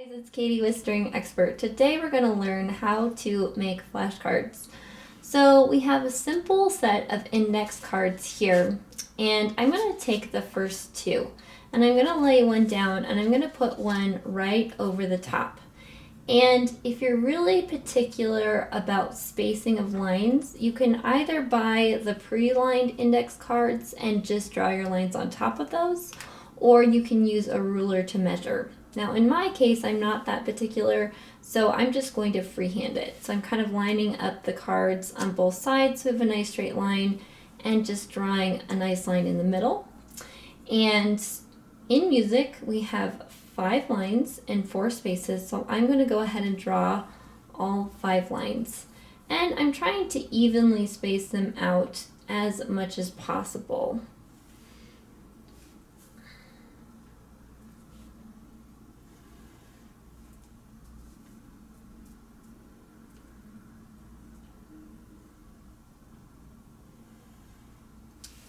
Guys, it's Katie with String Expert. Today we're going to learn how to make flashcards. So we have a simple set of index cards here, and I'm going to take the first two and I'm going to lay one down and I'm going to put one right over the top. And if you're really particular about spacing of lines, you can either buy the pre-lined index cards and just draw your lines on top of those, or you can use a ruler to measure. Now in my case, I'm not that particular, so I'm just going to freehand it. So I'm kind of lining up the cards on both sides with a nice straight line and just drawing a nice line in the middle. And in music, we have 5 lines and 4 spaces, so I'm going to go ahead and draw all 5 lines. And I'm trying to evenly space them out as much as possible.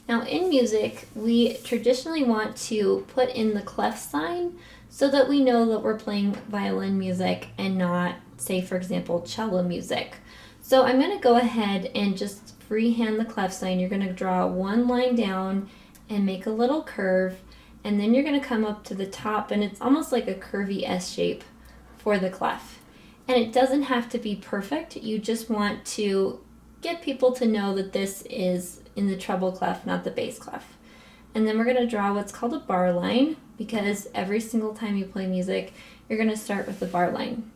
Now in music, we traditionally want to put in the clef sign so that we know that we're playing violin music and not, say for example, cello music. So I'm going to go ahead and just freehand the clef sign. You're going to draw one line down and make a little curve, and then you're going to come up to the top, and it's almost like a curvy S shape for the clef. And it doesn't have to be perfect. You just want to get people to know that this is in the treble clef, not the bass clef. And then we're going to draw what's called a bar line, because every single time you play music, you're going to start with the bar line.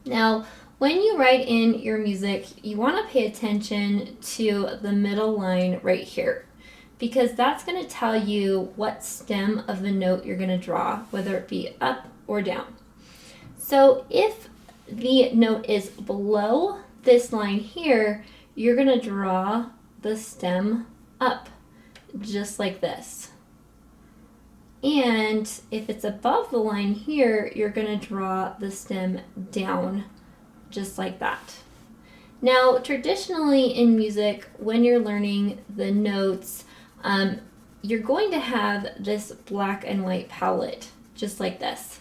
Now, when you write in your music, you want to pay attention to the middle line right here, because that's going to tell you what stem of the note you're going to draw, whether it be up or down. So if the note is below this line here, you're going to draw the stem up, just like this. And if it's above the line here, you're going to draw the stem down, just like that. Now, traditionally in music, when you're learning the notes, you're going to have this black and white palette, just like this.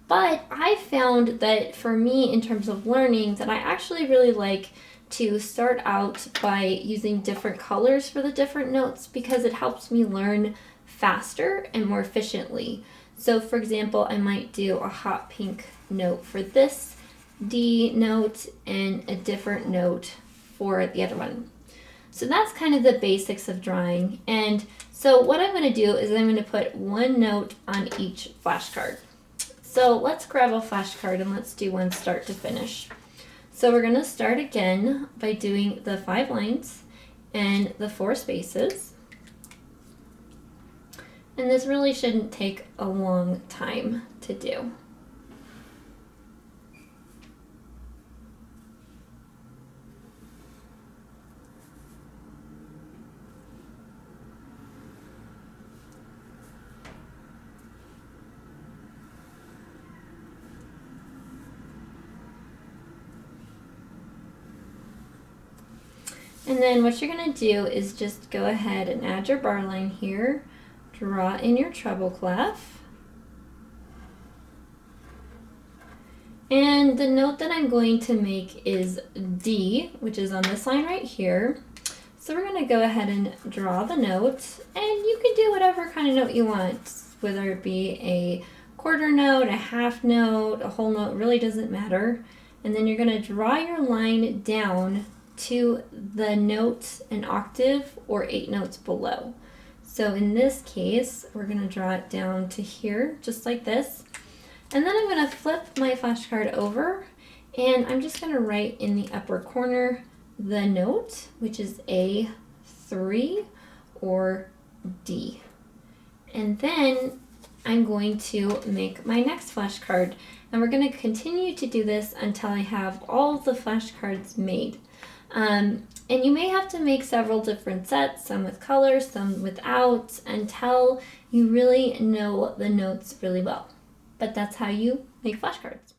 But I found that for me, in terms of learning, that I actually really like to start out by using different colors for the different notes, because it helps me learn faster and more efficiently. So for example, I might do a hot pink note for this D note and a different note for the other one. So that's kind of the basics of drawing. And so what I'm going to do is I'm going to put one note on each flashcard. So let's grab a flashcard and let's do one start to finish. So we're going to start again by doing the 5 lines and the 4 spaces. And this really shouldn't take a long time to do. And then what you're going to do is just go ahead and add your bar line here, draw in your treble clef, and the note that I'm going to make is D, which is on this line right here. So we're going to go ahead and draw the note, and you can do whatever kind of note you want, whether it be a quarter note, a half note, a whole note, really doesn't matter. And then you're going to draw your line down to the note an octave or 8 notes below. So in this case, we're going to draw it down to here, just like this. And then I'm going to flip my flashcard over, and I'm just going to write in the upper corner the note, which is A3 or D. And then I'm going to make my next flashcard, and we're going to continue to do this until I have all the flashcards made. And you may have to make several different sets, some with colors, some without, until you really know the notes really well. But that's how you make flashcards.